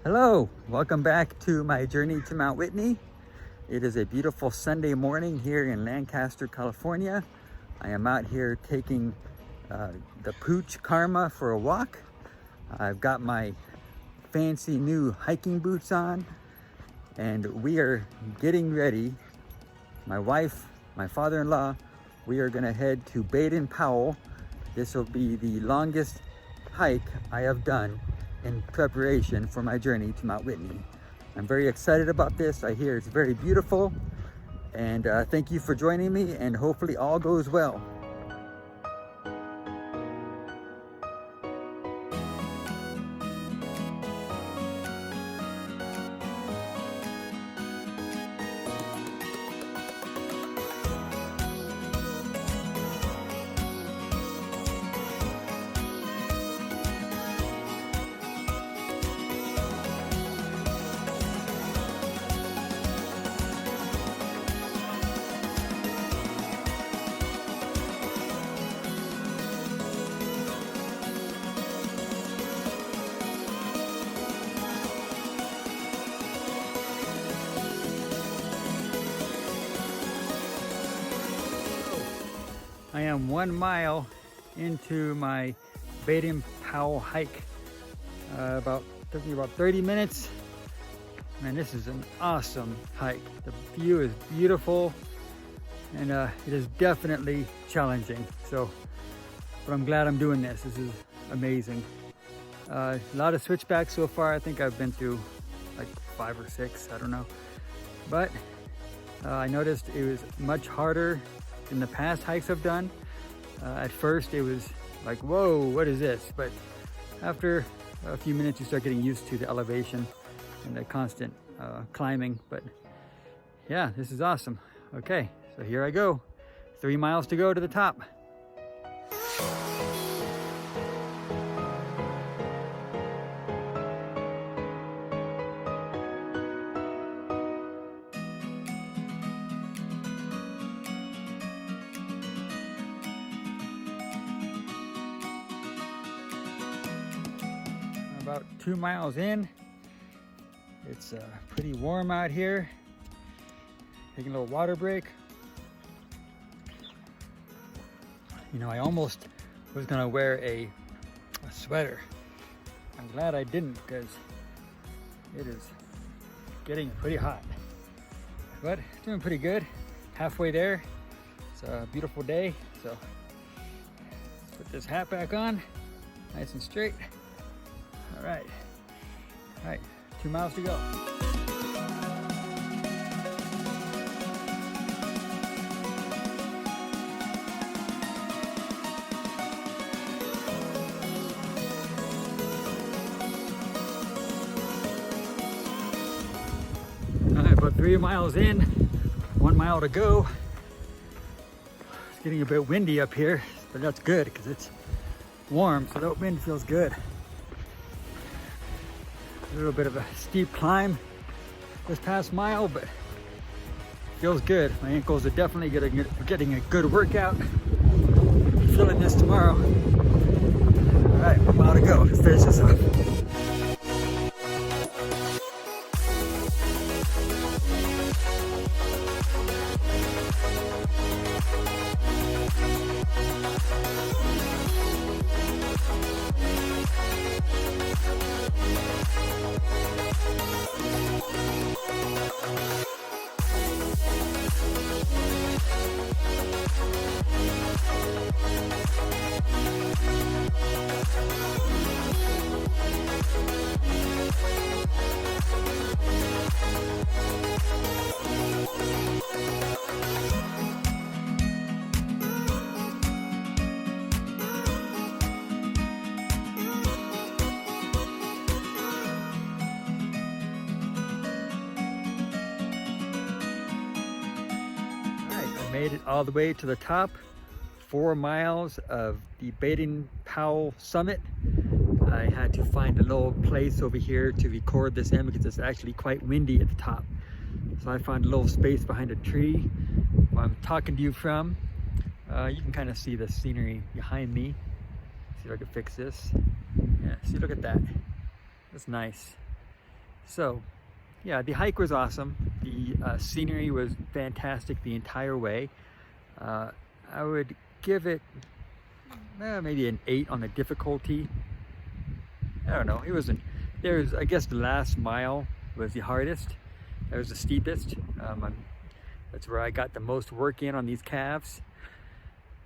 Hello, welcome back to my journey to Mount Whitney. It is a beautiful Sunday morning here in Lancaster, California. I am out here taking the Pooch Karma for a walk. I've got my fancy new hiking boots on and we are getting ready. My wife, my father-in-law, we are gonna head to Baden-Powell. This will be the longest hike I have done in preparation for my journey to Mount Whitney. I'm very excited about this. I hear it's very beautiful, and thank you for joining me, and hopefully all goes well. I am 1 mile into my Baden-Powell hike. Took me about 30 minutes. Man, this is an awesome hike. The view is beautiful, and it is definitely challenging. But I'm glad I'm doing this. This is amazing. A lot of switchbacks so far. I think I've been through like 5 or 6, I don't know. But I noticed it was much harder in the past hikes I've done. At first it was like, whoa, what is this? But after a few minutes you start getting used to the elevation and the constant climbing. But yeah, this is awesome. Okay, so here I go. 3 miles to go to the top. About 2 miles in. It's pretty warm out here. Taking a little water break. You know, I almost was gonna wear a sweater. I'm glad I didn't, because it is getting pretty hot. But it's doing pretty good. Halfway there. It's a beautiful day, so let's put this hat back on, nice and straight. All right, 2 miles to go. All right, about 3 miles in, 1 mile to go. It's getting a bit windy up here, but that's good because it's warm, so that wind feels good. A little bit of a steep climb this past mile, but feels good. My ankles are definitely getting a good workout. Feeling this tomorrow. All right, 1 mile to go. Let's finish this up. Made it all the way to the top. 4 miles of the Baden-Powell summit. I had to find a little place over here to record this in because it's actually quite windy at the top. So I found a little space behind a tree where I'm talking to you from. You can kind of see the scenery behind me. See if I can fix this. Yeah, see, look at that. That's nice. So yeah, the hike was awesome. The scenery was fantastic the entire way. I would give it maybe an 8 on the difficulty. I don't know, it wasn't, I guess the last mile was the hardest. That was the steepest. That's where I got the most work in on these calves.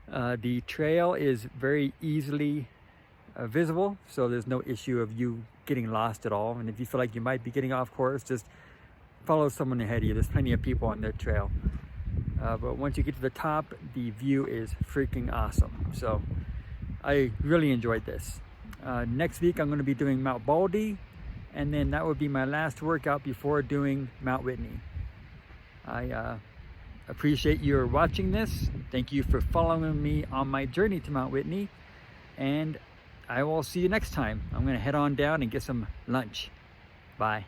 The trail is very easily visible, so there's no issue of you getting lost at all. And if you feel like you might be getting off course, just follow someone ahead of you. There's plenty of people on their trail. But once you get to the top, the view is freaking awesome. So I really enjoyed this. Next week I'm going to be doing Mount Baldy, and then that would be my last workout before doing Mount Whitney. I appreciate your watching this. Thank you for following me on my journey to Mount Whitney, and I will see you next time. I'm going to head on down and get some lunch. Bye.